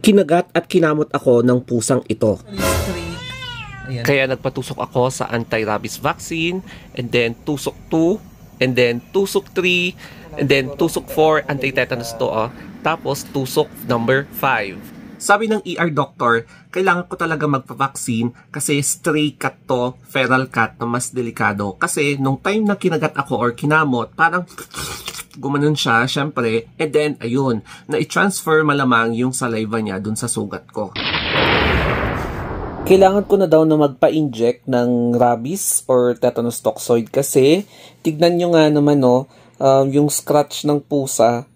Kinagat at kinamot ako ng pusang ito. Ayan. Kaya nagpatusok ako sa anti-rabies vaccine, and then tusok 2, and then tusok 3, and then tusok 4, anti-tetanus to, tapos tusok number 5. Sabi ng ER doctor, kailangan ko talaga magpa-vaccine kasi stray cat to, feral cat na mas delikado. Kasi nung time na kinagat ako or kinamot, parang gumanon siya, syempre, and then, ayun, na-transfer malamang yung saliva niya dun sa sugat ko. Kailangan ko na daw na magpa-inject ng rabies or tetanus toxoid kasi tignan nyo nga naman yung scratch ng pusa,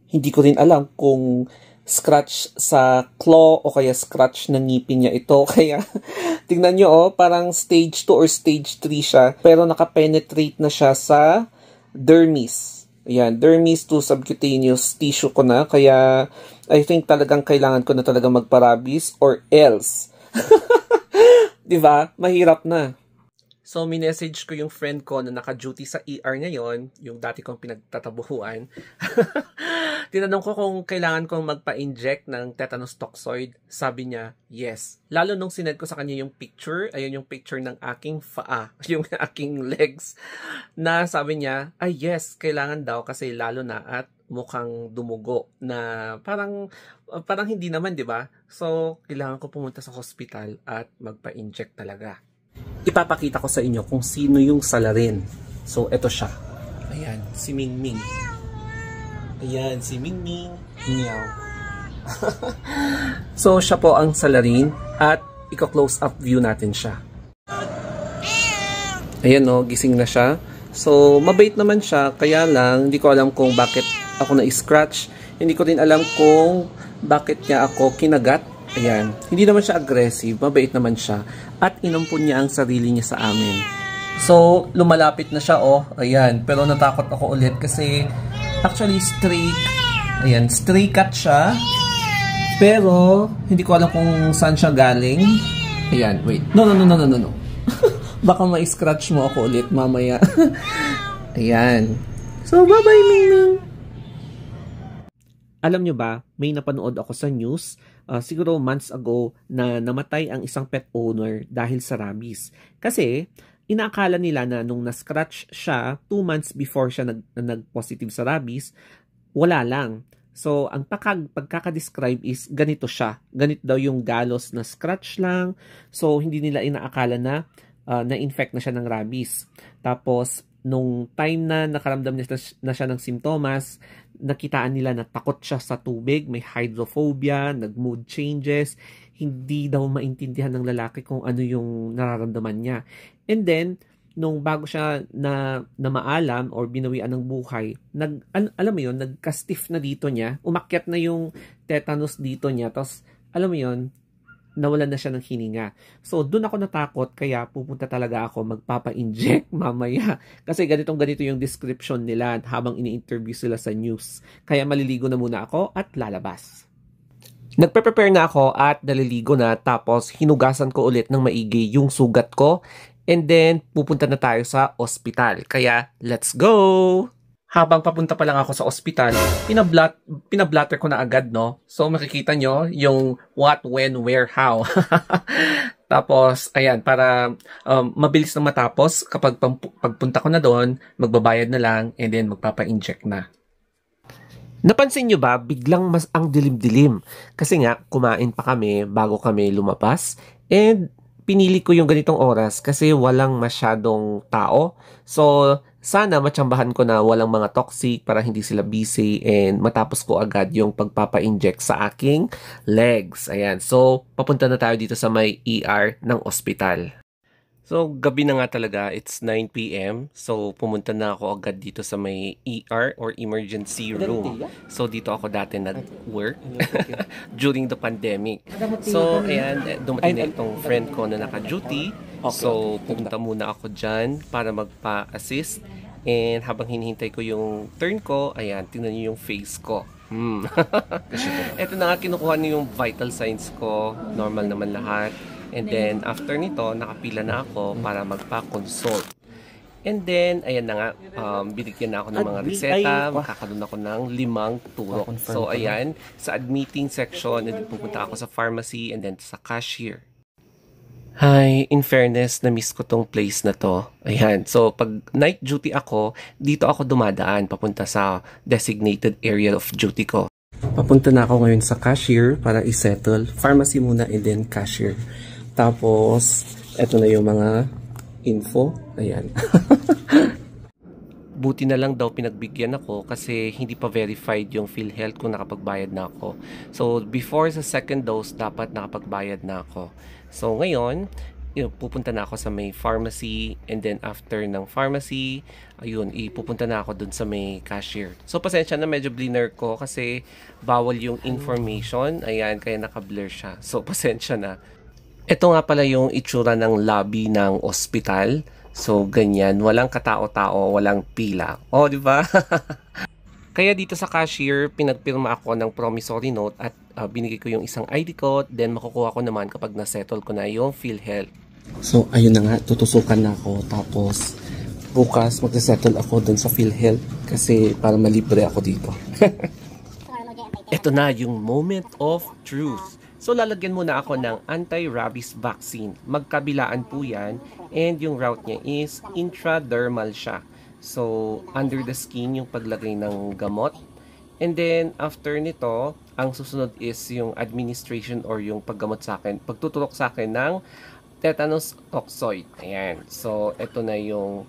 hindi ko rin alam kung scratch sa claw o kaya scratch ng ngipin niya ito. Kaya tignan nyo parang stage 2 or stage 3 siya pero nakapenetrate na siya sa dermis. Ayan, dermis to subcutaneous tissue ko na kaya I think talagang kailangan ko na talaga magpa-rabies or else. Diba? Mahirap na. So, minessage ko yung friend ko na naka-duty sa ER ngayon, yung dati kong pinagtatabuhuan. Tinanong ko kung kailangan kong magpa-inject ng tetanus toxoid. Sabi niya, yes. Lalo nung sinend ko sa kanya yung picture, ayun yung picture ng aking paa, yung aking legs, na sabi niya, ay yes, kailangan daw kasi lalo na at mukhang dumugo na parang hindi naman, 'di ba? So, kailangan ko pumunta sa hospital at magpa-inject talaga. Ipapakita ko sa inyo kung sino yung salarin. So, eto siya. Ayan, si Mingming. Ayan, si Mingming. Meow. So, siya po ang salarin at iko-close up view natin siya. Ayan gising na siya. So, mabait naman siya, kaya lang hindi ko alam kung bakit ako na-scratch. Hindi ko din alam kung bakit niya ako kinagat. Ayan. Hindi naman siya aggressive. Mabait naman siya. At inampun niya ang sarili niya sa amin. So, lumalapit na siya, Ayan. Pero natakot ako ulit kasi actually stray. Ayan. Stray cat siya. Pero, hindi ko alam kung saan siya galing. Ayan. Wait. No. Baka ma-scratch mo ako ulit mamaya. Ayan. So, bye-bye, Mingming. Alam nyo ba, may napanood ako sa news, siguro months ago, na namatay ang isang pet owner dahil sa rabies. Kasi, inaakala nila na nung na-scratch siya, 2 months before siya nag-positive sa rabies, wala lang. So, ang pagkakadescribe is ganito siya. Ganito daw yung galos na scratch lang. So, hindi nila inaakala na na-infect na siya ng rabies. Tapos, nung time na nakaramdam na siya ng simptomas, nakitaan nila na takot siya sa tubig, may hydrophobia, nag-mood changes, hindi daw maintindihan ng lalaki kung ano yung nararamdaman niya. And then, nung bago siya na maalam or binawian ng buhay, alam mo yun, nagka-stiff na dito niya, umakyat na yung tetanus dito niya, tapos, alam mo yun, nawalan na siya ng hininga. So, doon ako natakot, kaya pupunta talaga ako magpapa-inject mamaya. Kasi ganito yung description nila habang ini-interview sila sa news. Kaya maliligo na muna ako at lalabas. Nagpe-prepare na ako at naliligo na, tapos hinugasan ko ulit ng maigi yung sugat ko. And then, pupunta na tayo sa ospital. Kaya, let's go! Habang papunta pa lang ako sa ospital, pinablatter ko na agad, So, makikita nyo yung what, when, where, how. Tapos, ayan, para mabilis na matapos, kapag pagpunta ko na doon, magbabayad na lang, and then magpapa-inject na. Napansin nyo ba, biglang mas ang dilim-dilim. Kasi nga, kumain pa kami bago kami lumabas, and pinili ko yung ganitong oras kasi walang masyadong tao. So, sana matsambahan ko na walang mga toxic para hindi sila busy and matapos ko agad yung pagpapa-inject sa aking legs. Ayan. So, papunta na tayo dito sa may ER ng ospital. So, gabi na nga talaga. It's 9 p.m. So, pumunta na ako agad dito sa may ER or emergency room. So, dito ako dati nag-work during the pandemic. So, ayan, dumating na itong friend ko na naka-duty. So, pumunta muna ako dyan para magpa-assist. And habang hinihintay ko yung turn ko, ayan, tingnan niyo yung face ko. Ito na nga, kinukuha niyo yung vital signs ko. Normal naman lahat. And then, after nito, nakapila na ako para magpa-consult. And then, ayan na nga, binigyan na ako ng mga reseta, makakaroon ako ng 5 turok. So, ayan, sa admitting section, and then pupunta ako sa pharmacy and then sa cashier. Hi, in fairness, na-miss ko tong place na to. Ayan, so pag night duty ako, dito ako dumadaan papunta sa designated area of duty ko. Papunta na ako ngayon sa cashier para isettle. Pharmacy muna and then cashier. Tapos, eto na yung mga info. Ayan. Buti na lang daw pinagbigyan ako kasi hindi pa verified yung PhilHealth kung nakapagbayad na ako. So, before sa second dose, dapat nakapagbayad na ako. So, ngayon, pupunta na ako sa may pharmacy and then after ng pharmacy, ayun, ipupunta na ako dun sa may cashier. So, pasensya na medyo blurry ko kasi bawal yung information. Ayan, kaya naka-blur siya. So, pasensya na. Ito nga pala yung itsura ng lobby ng ospital. So, ganyan. Walang katao-tao, walang pila. Oh, di ba? Kaya dito sa cashier, pinagpirma ako ng promissory note at binigay ko yung isang ID code. Then, makukuha ko naman kapag nasettle ko na yung PhilHealth. So, ayun na nga. Tutusukan na ako. Tapos, bukas magsasettle ako dun sa PhilHealth kasi para malibre ako dito. Ito na yung moment of truth. So, lalagyan muna ako ng anti-rabies vaccine. Magkabilaan po yan. And yung route niya is intradermal siya. So, under the skin yung paglagay ng gamot. And then, after nito, ang susunod is yung administration or yung paggamot sa akin. Pagtuturok sa akin ng tetanus toxoid. Ayan. So, ito na yung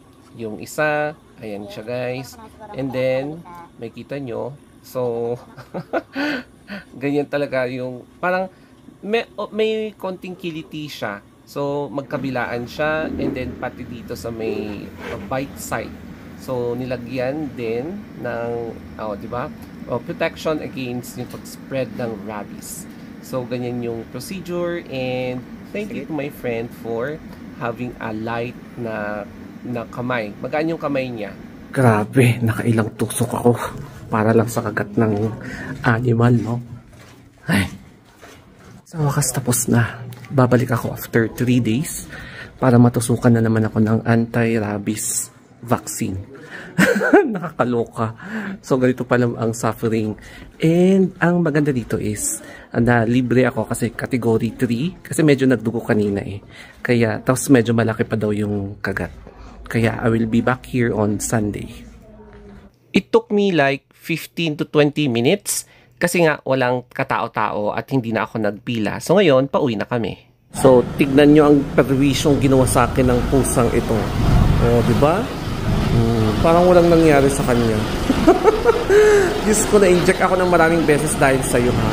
isa. Ayan siya, guys. And then, makita nyo. So, ganyan talaga yung parang may konting kiliti siya. So, magkabilaan siya and then pati dito sa may bite side. So, nilagyan din ng, di ba? Protection against yung pag-spread ng rabies. So, ganyan yung procedure and thank you to my friend for having a light na kamay. Magaan yung kamay niya. Grabe, nakailang tusok ako para lang sa kagat ng animal, no? Ay. Sa wakas tapos na. Babalik ako after 3 days para matusukan na naman ako ng anti-rabies vaccine. Nakakaloka. So, ganito pala ang suffering. And, ang maganda dito is, na libre ako kasi category 3. Kasi medyo nagdugo kanina eh. Kaya, tapos medyo malaki pa daw yung kagat. Kaya, I will be back here on Sunday. It took me like 15 to 20 minutes. Kasi nga, walang katao-tao at hindi na ako nagpila. So, ngayon, pauwi na kami. So, tignan nyo ang perwisyong ginawa sa akin ng pusang ito. O, diba? Parang walang nangyari sa kanya. Diyos ko, na-inject ako ng maraming beses dahil sa'yo, ha?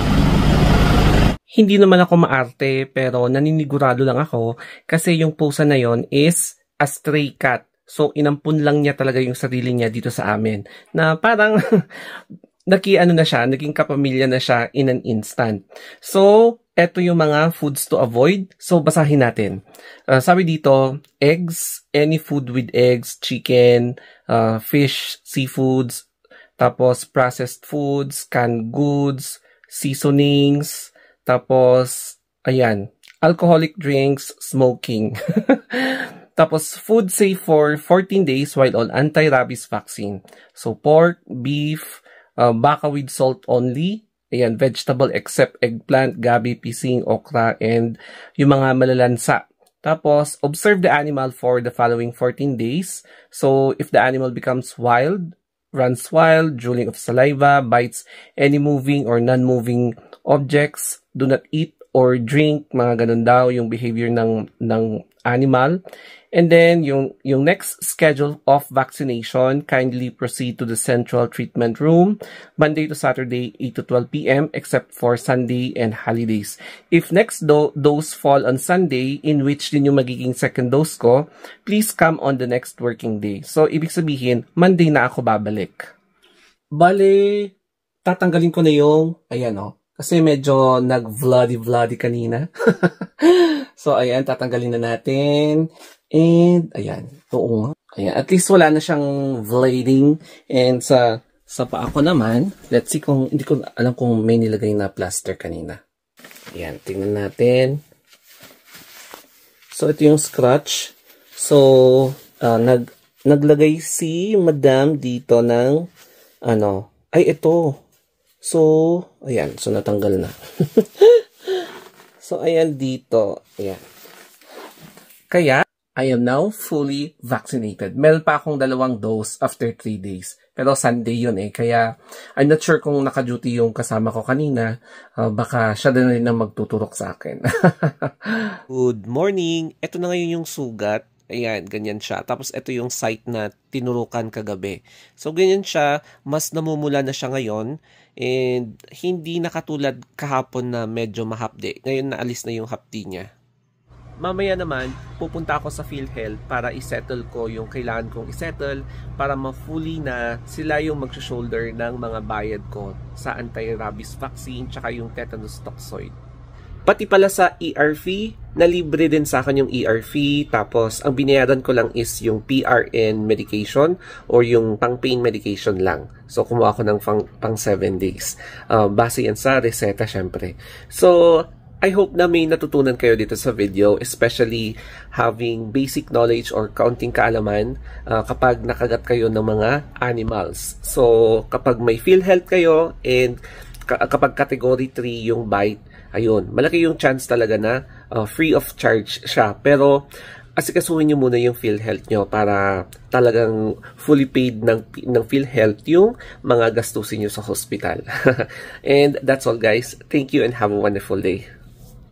Hindi naman ako maarte, pero naninigurado lang ako kasi yung pusa na yon is a stray cat. So, inampun lang niya talaga yung sarili niya dito sa amin. Na parang naging kapamilya na siya in an instant. So, eto yung mga foods to avoid. So, basahin natin. Sabi dito, eggs, any food with eggs, chicken, fish, seafoods, tapos processed foods, canned goods, seasonings, tapos, ayan, alcoholic drinks, smoking. Tapos, food safe for 14 days while on anti-rabies vaccine. So, pork, beef, baka with salt only. Ayan, vegetable except eggplant, gabi, pising, okra, and yung mga malalansa. Tapos, observe the animal for the following 14 days. So, if the animal becomes wild, runs wild, drooling of saliva, bites any moving or non-moving objects, do not eat or drink, mga ganun daw yung behavior ng animal. And then, yung next schedule of vaccination, kindly proceed to the central treatment room, Monday to Saturday, 8 to 12 p.m., except for Sunday and holidays. If next dose fall on Sunday, in which din yung magiging second dose ko, please come on the next working day. So, ibig sabihin, Monday na ako babalik. Bale, tatanggalin ko na yung, ayan o, kasi medyo nag-vlody kanina. So, ayan, tatanggalin na natin. And, ayan. Oo nga. Ayan. At least wala na siyang bleeding. And sa paa ko naman, let's see kung, hindi ko alam kung may nilagay na plaster kanina. Ayan. Tingnan natin. So, ito yung scratch. So, naglagay si Madam dito ng ay ito. So, ayan. So, natanggal na. So, ayan dito. Ayan. Kaya, I am now fully vaccinated. Meron pa akong 2 dose after 3 days. Pero Sunday yun eh. Kaya, I'm not sure kung naka-duty yung kasama ko kanina. Baka siya din rin ang magtuturok sa akin. Good morning. Ito na ngayon yung sugat. Ayan, ganyan siya. Tapos ito yung site na tinurukan kagabi. So, ganyan siya. Mas namumula na siya ngayon. And hindi na katulad kahapon na medyo mahapde. Ngayon naalis na yung hapdi niya. Mamaya naman, pupunta ako sa PhilHealth para isettle ko yung kailangan kong isettle para ma-fully na sila yung mag-shoulder ng mga bayad ko sa anti-rabies vaccine tsaka yung tetanus toxoid. Pati pala sa ER fee, nalibre din sa akin yung ER fee. Tapos, ang binayaran ko lang is yung PRN medication or yung pang-pain medication lang. So, kumuha ako ng pang 7 days. Base yan sa reseta, syempre. So, I hope na may natutunan kayo dito sa video, especially having basic knowledge or kaunting kaalaman kapag nakagat kayo ng mga animals. So, kapag may PhilHealth kayo and kapag category 3 yung bite, ayun, malaki yung chance talaga na free of charge siya. Pero, asikasuhin nyo muna yung PhilHealth nyo para talagang fully paid ng PhilHealth yung mga gastusin nyo sa hospital. And that's all guys. Thank you and have a wonderful day.